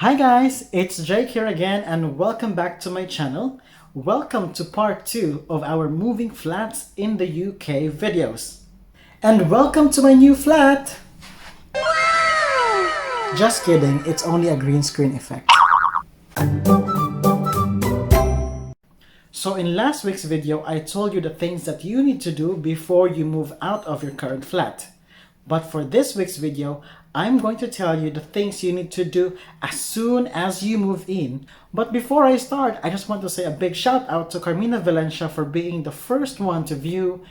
Hi guys, it's Jake here again and welcome back to my channel. Welcome to part 2 of our moving flats in the UK videos. And welcome to my new flat! Just kidding, it's only a green screen effect. So in last week's video, I told you the things that you need to do before you move out of your current flat. But for this week's video, I'm going to tell you the things you need to do as soon as you move in. But before I start, I just want to say a big shout out to Carmina Valencia for being the first one to view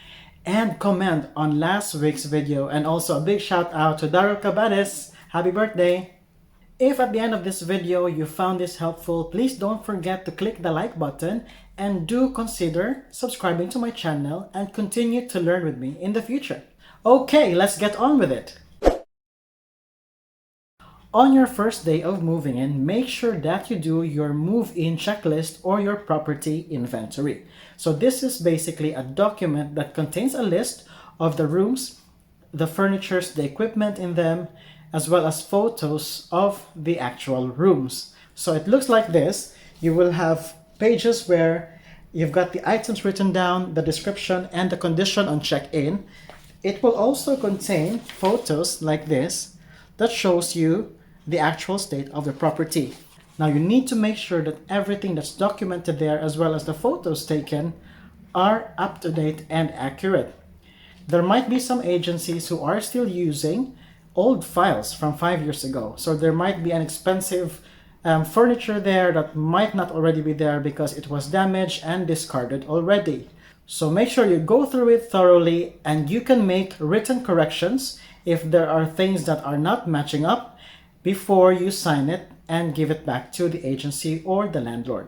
and comment on last week's video. And also a big shout out to Daryl Cabanes. Happy birthday! If at the end of this video you found this helpful, please don't forget to click the like button and do consider subscribing to my channel and continue to learn with me in the future. Okay, let's get on with it. On your first day of moving in, make sure that you do your move-in checklist or your property inventory. So this is basically a document that contains a list of the rooms, the furniture, the equipment in them, as well as photos of the actual rooms. So it looks like this. You will have pages where you've got the items written down, the description, and the condition on check-in. It will also contain photos like this that shows you the actual state of the property. Now you need to make sure that everything that's documented there as well as the photos taken are up to date and accurate. There might be some agencies who are still using old files from 5 years ago. So there might be an expensive furniture there that might not already be there because it was damaged and discarded already. So make sure you go through it thoroughly and you can make written corrections if there are things that are not matching up before you sign it and give it back to the agency or the landlord.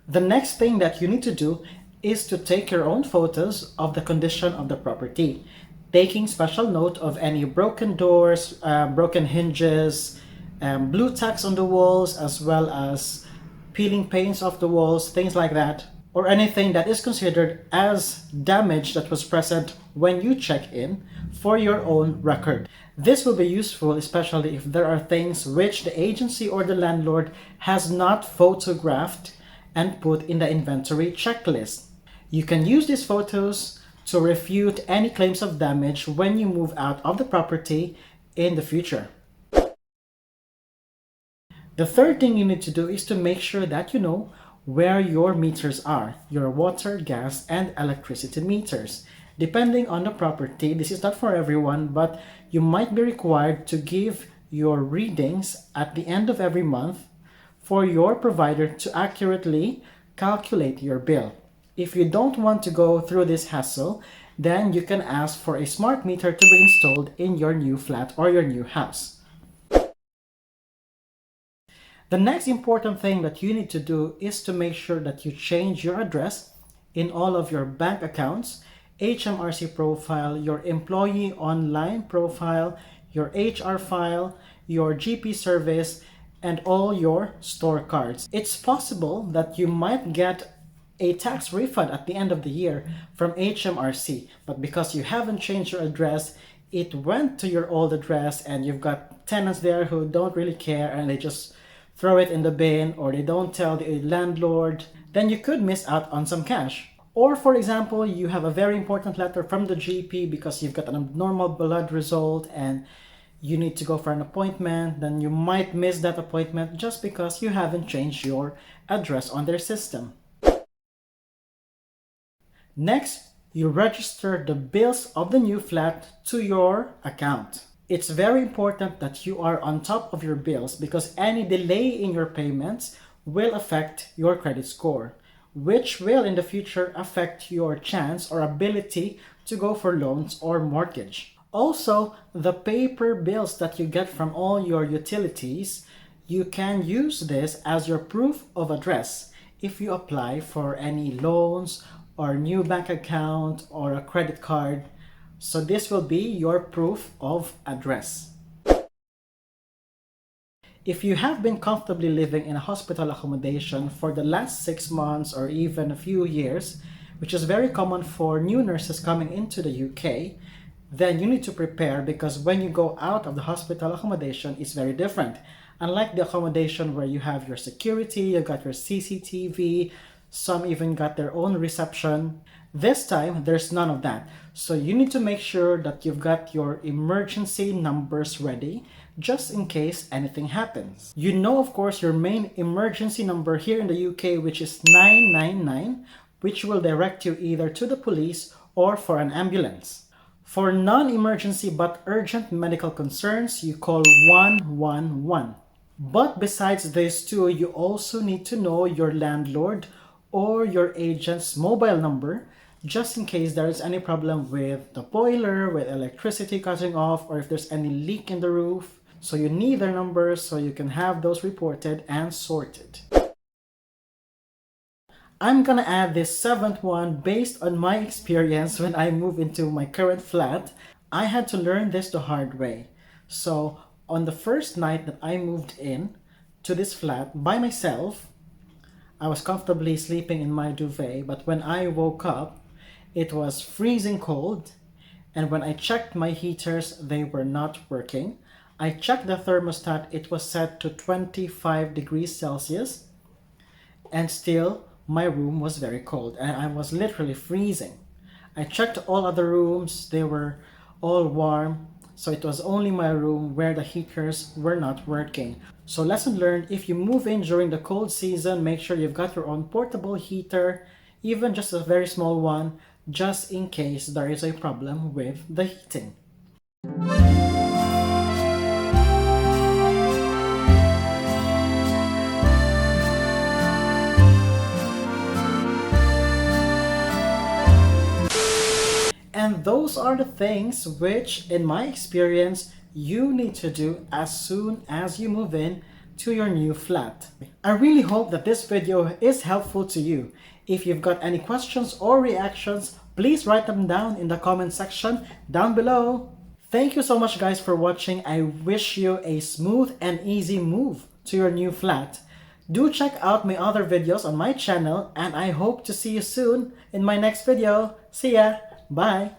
The next thing that you need to do is to take your own photos of the condition of the property, taking special note of any broken doors, broken hinges, blue tacks on the walls, as well as peeling paints off the walls, things like that, or anything that is considered as damage that was present when you check in for your own record. This will be useful especially if there are things which the agency or the landlord has not photographed and put in the inventory checklist. You can use these photos to refute any claims of damage when you move out of the property in the future. The third thing you need to do is to make sure that you know where your meters are, your water, gas, and electricity meters. Depending on the property, this is not for everyone, but you might be required to give your readings at the end of every month for your provider to accurately calculate your bill. If you don't want to go through this hassle, then you can ask for a smart meter to be installed in your new flat or your new house. The next important thing that you need to do is to make sure that you change your address in all of your bank accounts, HMRC profile, your employee online profile, your HR file, your GP service, and all your store cards. It's possible that you might get a tax refund at the end of the year from HMRC, but because you haven't changed your address, it went to your old address and you've got tenants there who don't really care and they just throw it in the bin or they don't tell the landlord, then you could miss out on some cash. Or for example, you have a very important letter from the GP because you've got an abnormal blood result and you need to go for an appointment, then you might miss that appointment just because you haven't changed your address on their system. Next, you register the bills of the new flat to your account. It's very important that you are on top of your bills because any delay in your payments will affect your credit score, which will in the future affect your chance or ability to go for loans or mortgage. Also, the paper bills that you get from all your utilities, you can use this as your proof of address if you apply for any loans or new bank account or a credit card. So this will be your proof of address. If you have been comfortably living in a hospital accommodation for the last 6 months or even a few years, which is very common for new nurses coming into the UK, then you need to prepare, because when you go out of the hospital accommodation, it's very different. Unlike the accommodation where you have your security, you got your CCTV, some even got their own reception. This time, there's none of that. So you need to make sure that you've got your emergency numbers ready just in case anything happens. You know, of course, your main emergency number here in the UK, which is 999, which will direct you either to the police or for an ambulance. For non-emergency but urgent medical concerns, you call 111. But besides these two, you also need to know your landlord or your agent's mobile number, just in case there is any problem with the boiler, with electricity cutting off, or if there's any leak in the roof. So you need their numbers so you can have those reported and sorted. I'm gonna add this seventh one based on my experience when I moved into my current flat. I had to learn this the hard way. So on the first night that I moved in to this flat by myself, I was comfortably sleeping in my duvet, but when I woke up, it was freezing cold, and when I checked my heaters, they were not working. I checked the thermostat, it was set to 25 degrees Celsius, and still my room was very cold, and I was literally freezing. I checked all other rooms, they were all warm, so it was only my room where the heaters were not working. So lesson learned, if you move in during the cold season, make sure you've got your own portable heater, even just a very small one, just in case there is a problem with the heating. And those are the things which, in my experience, you need to do as soon as you move in to your new flat. I really hope that this video is helpful to you. If you've got any questions or reactions, please write them down in the comment section down below. Thank you so much guys for watching. I wish you a smooth and easy move to your new flat. Do check out my other videos on my channel, and I hope to see you soon in my next video. See ya! Bye!